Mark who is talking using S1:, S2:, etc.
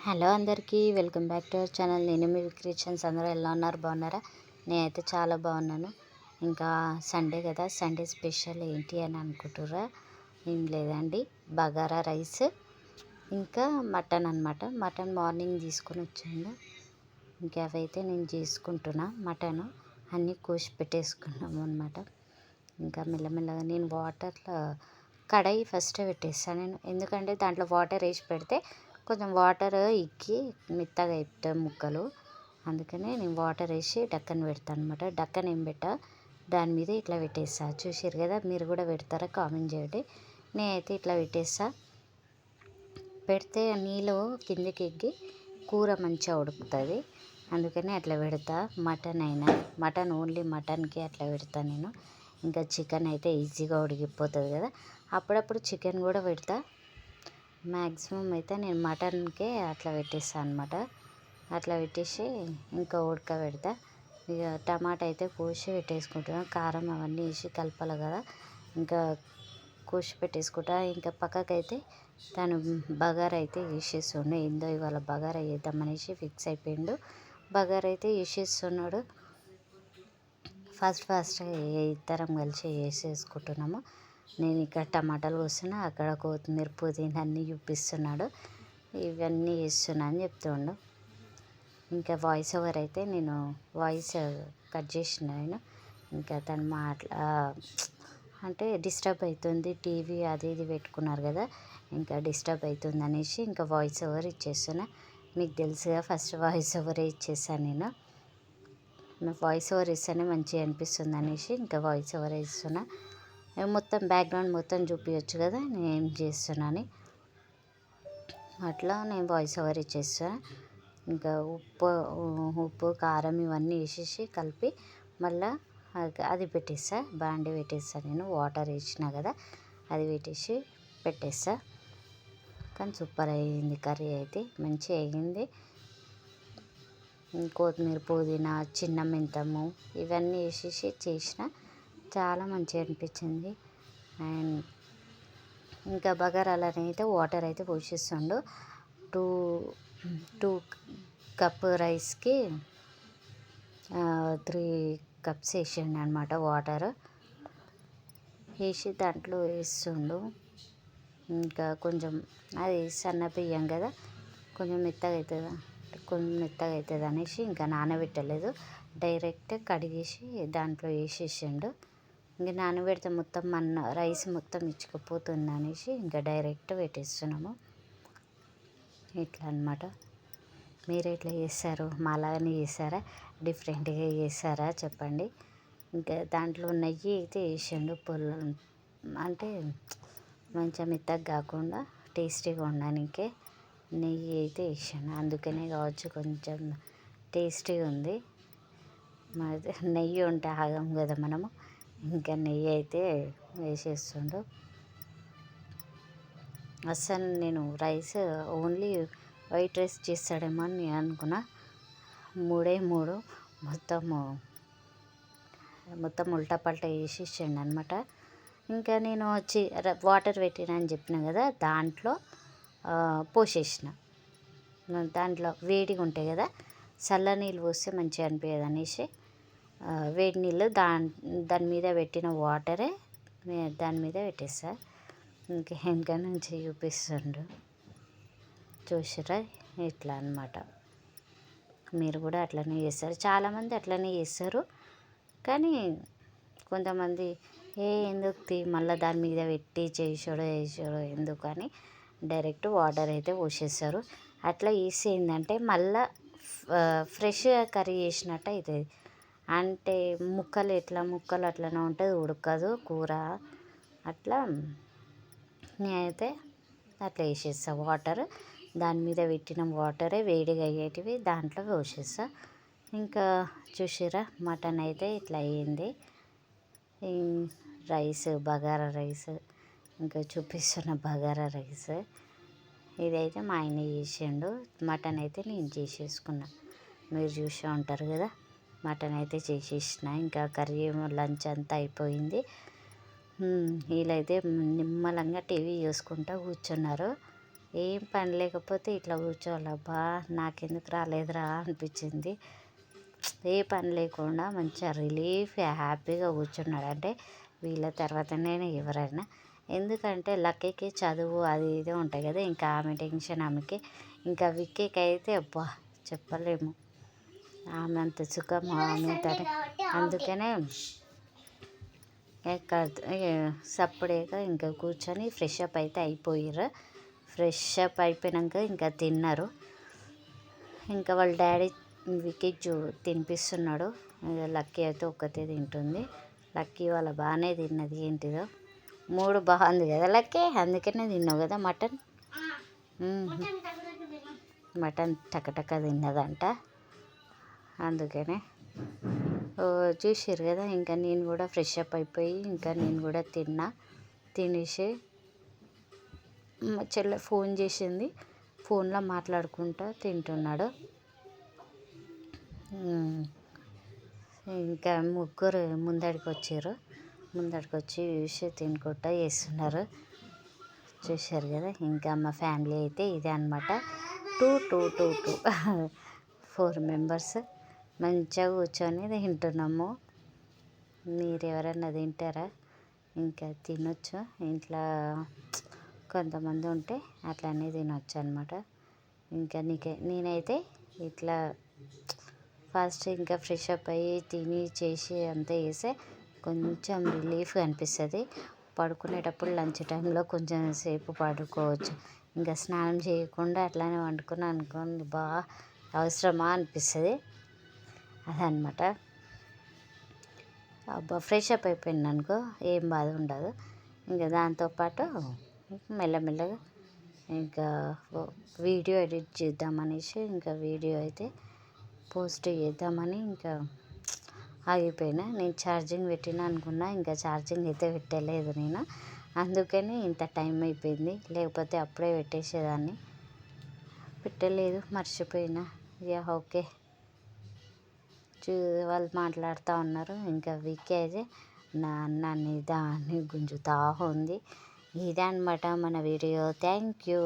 S1: Hello అందరికీ welcome back to our channel. నేను మీ creations. అందరూ ఎలా ఉన్నారు? బాగున్నారా? నేనైతే చాలా బాగున్నాను. ఇంకా సండే కదా, సండే స్పెషల్ ఏంటి అని అనుకుంటుర్రా? ఏం లేదండి, బగారా రైస్ ఇంకా మటన్ అనమాట. మటన్ మార్నింగ్ తీసుకొని వచ్చాను. ఇంకా అవైతే నేను చేసుకుంటున్నా. మటన్ అన్నీ కోసి పెట్టేసుకున్నాము అనమాట. ఇంకా మెల్లమెల్లగా నేను వాటర్లో కడాయి ఫస్ట్ పెట్టేస్తాను నేను, ఎందుకంటే దాంట్లో వాటర్ వేసి పెడితే కొంచెం వాటర్ ఎక్కి మెత్తగా అయిపోతాయి ముక్కలు. అందుకనే నేను వాటర్ వేసి డక్కన పెడతాను అనమాట. డక్కన ఏం పెట్టా, దాని మీద ఇట్లా పెట్టేస్తా. చూసారు కదా, మీరు కూడా పెడతారా? కామెంట్ చేయండి. నేనైతే ఇట్లా పెట్టేస్తా. పెడితే నీళ్ళు కిందకి ఎక్కి కూర మంచిగా ఉడుకుతుంది. అందుకని అట్లా పెడతా. మటన్ ఓన్లీ మటన్కి అట్లా పెడతా నేను. ఇంకా చికెన్ అయితే ఈజీగా ఉడికిపోతుంది కదా, అప్పుడప్పుడు చికెన్ కూడా పెడతా. మ్యాక్సిమం అయితే నేను మటన్కే అట్లా పెట్టేస్తాను అనమాట. అట్లా పెట్టేసి ఇంకా ఉడకబెడతా. ఇక టమాటా అయితే కోసి పెట్టేసుకుంటున్నాను. కారం అవన్నీ వేసి కలపాలి కదా, ఇంకా కోసి పెట్టేసుకుంటా. ఇంకా పక్కకైతే తను బగారా అయితే వేసేస్తుండే. ఏందో ఇవాళ బగారా వేద్దామనేసి ఫిక్స్ అయిపోయిండు. బగారా అయితే వేసేస్తున్నాడు. ఫాస్ట్గా ఇద్దరం కలిసి వేసేసుకుంటున్నాము. నేను ఇక్కడ టమాటాలు కోస్తున్నా, అక్కడ కొత్తిమీర పుదీనా అన్నీ చూపిస్తున్నాడు. ఇవన్నీ వేస్తున్నా అని చెప్తుండు. ఇంకా వాయిస్ ఓవర్ అయితే నేను వాయిస్ కట్ చేసిన నేను. ఇంకా తను అంటే డిస్టర్బ్ అవుతుంది, టీవీ అది ఇది పెట్టుకున్నారు కదా, ఇంకా డిస్టర్బ్ అవుతుంది అనేసి ఇంకా వాయిస్ ఓవర్ ఇచ్చేస్తున్నా. మీకు తెలుసుగా, ఫస్ట్ వాయిస్ ఓవరే ఇచ్చేసాను నేను. వాయిస్ ఓవర్ ఇస్తేనే మంచిగా అనిపిస్తుంది అనేసి ఇంకా వాయిస్ ఓవర్ ఇస్తున్నా. మొత్తం బ్యాక్గ్రౌండ్ మొత్తం చూపించచ్చు కదా నేను ఏం చేస్తున్నాను. అట్లా నేను వాయిస్ ఓవర్ ఇచ్చేస్తా. ఇంకా ఉప్పు కారం ఇవన్నీ వేసేసి కలిపి మళ్ళీ అది పెట్టేస్తా. బాండి పెట్టేస్తా నేను. వాటర్ వేసినా కదా, అది పెట్టేస్తా. కానీ సూపర్ అయ్యింది కర్రీ అయితే, మంచిగా అయ్యింది. కొత్తిమీర పుదీనా చిన్న మెంతము ఇవన్నీ వేసేసి చేసిన, చాలా మంచిగా అనిపించింది. అండ్ ఇంకా బగారాలని అయితే వాటర్ అయితే పోషిస్తుండు. టూ కప్ రైస్కి 3 కప్స్ వేసిండు అనమాట వాటర్ వేసి దాంట్లో వేస్తుండు. ఇంకా కొంచెం అది సన్న బియ్యం కదా, కొంచెం మెత్తగా అవుతుంది అనేసి ఇంకా నానబెట్టలేదు, డైరెక్ట్ కడిగేసి దాంట్లో వేసేసిండు. ఇంక నానబెడితే మొత్తం రైస్ మొత్తం ఇచ్చుకుపోతుంది అనేసి ఇంకా డైరెక్ట్ పెట్టేస్తున్నాము. ఇట్లా అనమాట. మీరు ఎట్లా చేస్తారు? మాలాగానే చేస్తారా? డిఫరెంట్గా చేస్తారా? చెప్పండి. ఇంకా దాంట్లో నెయ్యి అయితే వేసిండు. అంటే మంచిగా మెత్తగా కాకుండా టేస్టీగా ఉండడానికే నెయ్యి అయితే వేసాను. అందుకనే కావచ్చు కొంచెం టేస్టీగా ఉంది. నెయ్యి ఉంటే ఆగం కదా మనము. ఇంకా నెయ్యి అయితే వేసేస్తుండు. అస్సలు నేను రైస్ ఓన్లీ వైట్ రైస్ చేస్తాడేమో అని నేను అనుకున్నా. 3 మొత్తం ఉల్టా పల్టా వేసేసిండు అనమాట. ఇంకా నేను వాటర్ పెట్టినా అని చెప్పిన కదా, దాంట్లో పోసేసిన. దాంట్లో వేడిగా ఉంటాయి కదా, చల్ల నీళ్ళు పోస్తే మంచిగా అనిపించదు అనేసి వేడి నీళ్ళు దాని మీద పెట్టిన వాటరే దాని మీద పెట్టేస్తా. ఇంకా వెనక నుంచి చూపిస్తుండ్రు, చూసిరా? ఇట్లా అనమాట. మీరు కూడా అట్లనే చేస్తారు. చాలామంది అట్లనే చేస్తారు. కానీ కొంతమంది ఎందుకు మళ్ళీ దాని మీద పెట్టి చేసాడో ఎందుకు అని డైరెక్ట్ వాటర్ అయితే పోసేస్తారు. అట్లా వేసి ఏంటంటే మళ్ళీ ఫ్రెష్గా కర్రీ చేసినట్టు అవుతుంది. అంటే ముక్కలు అట్లనే ఉంటుంది, ఉడకదు కూర. అట్లా నేనైతే అట్లా వేసేస్తా. వాటర్ దాని మీద పెట్టిన వాటరే వేడిగా అయ్యేటివి దాంట్లో పోసేస్తా. ఇంకా చూసిరా, మటన్ అయితే ఇట్లా అయ్యింది. బగారా రైస్ ఇంకా చూపిస్తున్న బగారా రైస్ ఇదైతే మా ఆయన చేసిండు. మటన్ అయితే నేను చేసేసుకున్నా, మీరు చూసే ఉంటారు కదా. మటన్ అయితే చేసేసిన. ఇంకా కర్రీ లంచ్ అంతా అయిపోయింది. వీళ్ళైతే నిమ్మలంగా టీవీ చూసుకుంటూ కూర్చున్నారు. ఏం పని లేకపోతే ఇట్లా కూర్చోవాలబ్బా, నాకెందుకు రాలేదురా అనిపించింది. ఏ పని లేకుండా మంచిగా రిలీఫ్ హ్యాపీగా కూర్చున్నాడు. అంటే వీళ్ళ తర్వాతనే ఎవరైనా, ఎందుకంటే లక్కీకి చదువు అది ఇది ఉంటాయి కదా, ఇంకా ఆమె టెన్షన్ ఆమెకి. ఇంకా విక్కీకి అయితే అబ్బా చెప్పలేము, ఆమె అంత సుఖం ఆమె అందుకనే సప్పుడేగా ఇంకా కూర్చొని ఫ్రెష్ అప్ అయితే అయిపోయారు. ఫ్రెష్ అప్ అయిపోయాక ఇంకా తిన్నారు. ఇంకా వాళ్ళ డాడీ విక్కీ తినిపిస్తున్నాడు. లక్కీ అయితే ఒక్కతే తింటుంది. లక్కీ వాళ్ళ బాగానే తిన్నది. ఏంటిదో మూడు బాగుంది కదా లక్కీ, అందుకనే తిన్నావు కదా మటన్. మటన్ టకటక తిన్నదంట, అందుకనే చూసారు కదా. ఇంకా నేను కూడా ఫ్రెష్ అప్ అయిపోయి ఇంకా నేను కూడా తినేసి మా చెల్లె ఫోన్ చేసింది, ఫోన్లో మాట్లాడుకుంటా తింటున్నాడు. ఇంకా ముగ్గురు ముందడికి వచ్చారు. ముందడికి వచ్చి చూసి తినుకుంటా చేస్తున్నారు. చూశారు కదా. ఇంకా మా ఫ్యామిలీ అయితే ఇదే అనమాట. 4 మెంబర్స్ మంచిగా కూర్చొని తింటున్నాము. మీరు ఎవరన్నా తింటారా? ఇంకా తినొచ్చు, ఇంట్లో కొంతమంది ఉంటే అట్లనే తినొచ్చు అనమాట. ఇంకా నేనైతే ఇట్లా ఫస్ట్ ఇంకా ఫ్రెష్ అప్ అయ్యి తిని చేసి అంతా చేస్తే కొంచెం రిలీఫ్గా అనిపిస్తుంది. పడుకునేటప్పుడు లంచ్ టైంలో కొంచెం సేపు పడుకోవచ్చు. ఇంకా స్నానం చేయకుండా అట్లానే వండుకుని అనుకోండి, బాగా అవసరమా అనిపిస్తుంది. అదనమాట. అబ్బా ఫ్రెష్ అప్ అయిపోయింది అనుకో ఏం బాధ ఉండదు. ఇంకా దాంతోపాటు మెల్లమెల్లగా ఇంకా వీడియో ఎడిట్ చేద్దామనేసి ఇంకా వీడియో అయితే పోస్ట్ చేద్దామని ఇంకా ఆగిపోయినా. నేను ఛార్జింగ్ పెట్టినా అనుకున్నా, ఇంకా ఛార్జింగ్ అయితే పెట్టలేదు నేను. అందుకని ఇంత టైం అయిపోయింది, లేకపోతే అప్పుడే పెట్టేసేదాన్ని. పెట్టలేదు, మర్చిపోయినా. ఓకే. వాళ్ళు మాట్లాడుతూ ఉన్నారు. ఇంకా విక్కీ అయితే నా అన్నాన్ని దాన్ని గుంజుతూ ఉంది. ఇదే అనమాట మన వీడియో. Thank you.